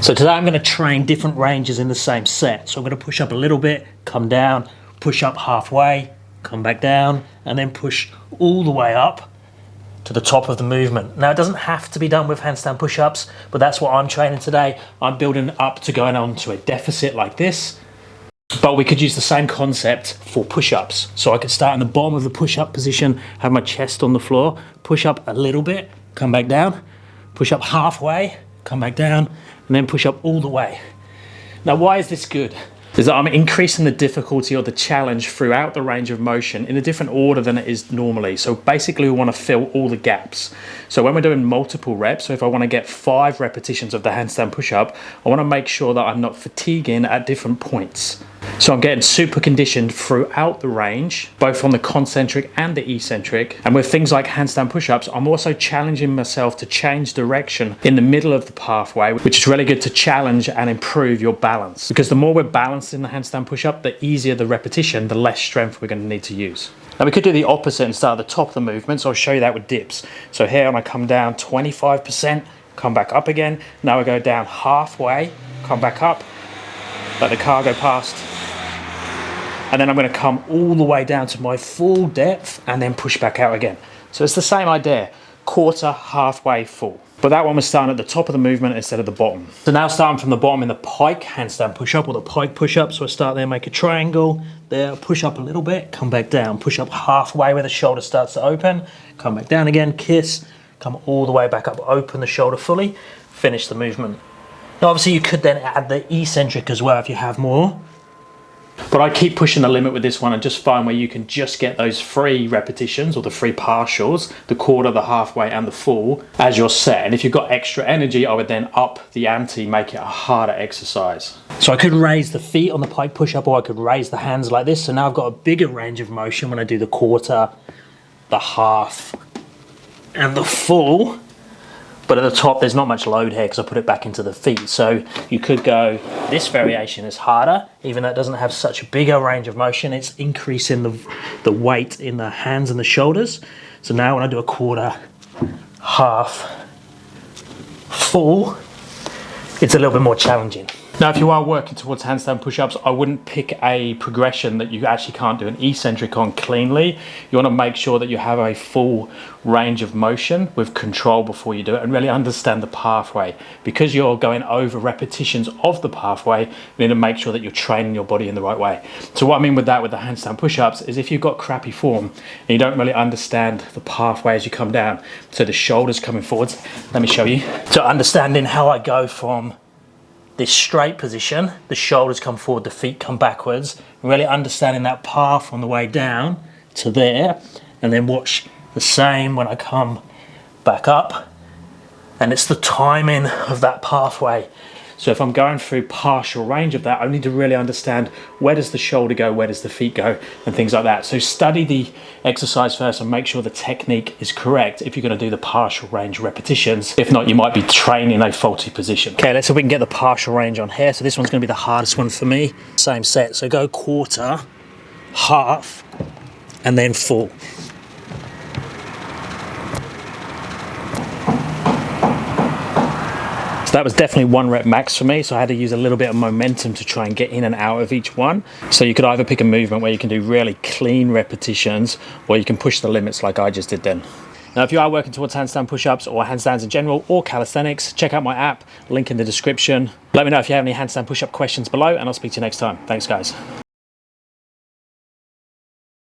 So today I'm going to train different ranges in the same set. So I'm going to push up a little bit, come down, push up halfway, come back down, and then push all the way up to the top of the movement. Now it doesn't have to be done with handstand push-ups, but that's what I'm training today. I'm building up to going on to a deficit like this, but we could use the same concept for push-ups. So I could start in the bottom of the push-up position, have my chest on the floor, push up a little bit, come back down, push up halfway, come back down, and then push up all the way. Now, why is this good? Is that I'm increasing the difficulty or the challenge throughout the range of motion in a different order than it is normally. So basically we want to fill all the gaps. So when we're doing multiple reps, so if I want to get 5 repetitions of the handstand push-up, I want to make sure that I'm not fatiguing at different points. So I'm getting super conditioned throughout the range, both on the concentric and the eccentric. And with things like handstand push-ups, I'm also challenging myself to change direction in the middle of the pathway, which is really good to challenge and improve your balance. Because the more we're balanced in the handstand push-up, the easier the repetition, the less strength we're going to need to use. Now we could do the opposite and start at the top of the movement, so I'll show you that with dips. So here I'm going to come down 25%, come back up again. Now I go down halfway, come back up, let the car go past, and then I'm going to come all the way down to my full depth and then push back out again. So it's the same idea, quarter, halfway, full. But that one was starting at the top of the movement instead of the bottom. So now starting from the bottom in the pike handstand push-up or the pike push-up. So I start there, make a triangle, there, push up a little bit, come back down, push up halfway where the shoulder starts to open, come back down again, kiss, come all the way back up, open the shoulder fully, finish the movement. Now obviously you could then add the eccentric as well if you have more. But I keep pushing the limit with this one and just find where you can just get those 3 repetitions or the 3 partials, the quarter, the halfway and the full as your set. And if you've got extra energy, I would then up the ante, make it a harder exercise. So I could raise the feet on the pike push-up or I could raise the hands like this. So now I've got a bigger range of motion when I do the quarter, the half and the full. But at the top, there's not much load here because I put it back into the feet. So you could go, this variation is harder, even though it doesn't have such a bigger range of motion, it's increasing the weight in the hands and the shoulders. So now when I do a quarter, half, full, it's a little bit more challenging. Now, if you are working towards handstand push-ups, I wouldn't pick a progression that you actually can't do an eccentric on cleanly. You want to make sure that you have a full range of motion with control before you do it and really understand the pathway. Because you're going over repetitions of the pathway, you need to make sure that you're training your body in the right way. So what I mean with that with the handstand push-ups is if you've got crappy form and you don't really understand the pathway as you come down, so the shoulders coming forwards, let me show you. So understanding how I go from this straight position, the shoulders come forward, the feet come backwards, really understanding that path on the way down to there, and then watch the same when I come back up. And it's the timing of that pathway. So if I'm going through partial range of that, I need to really understand where does the shoulder go, where does the feet go, and things like that. So study the exercise first and make sure the technique is correct if you're going to do the partial range repetitions. If not, you might be training a faulty position. Okay, let's see if we can get the partial range on here. So this one's going to be the hardest one for me. Same set, so go quarter, half, and then full. So that was definitely 1 rep max for me, so I had to use a little bit of momentum to try and get in and out of each one. So you could either pick a movement where you can do really clean repetitions, or you can push the limits like I just did then. Now, if you are working towards handstand push-ups or handstands in general or calisthenics, check out my app, link in the description. Let me know if you have any handstand push-up questions below, and I'll speak to you next time. Thanks, guys.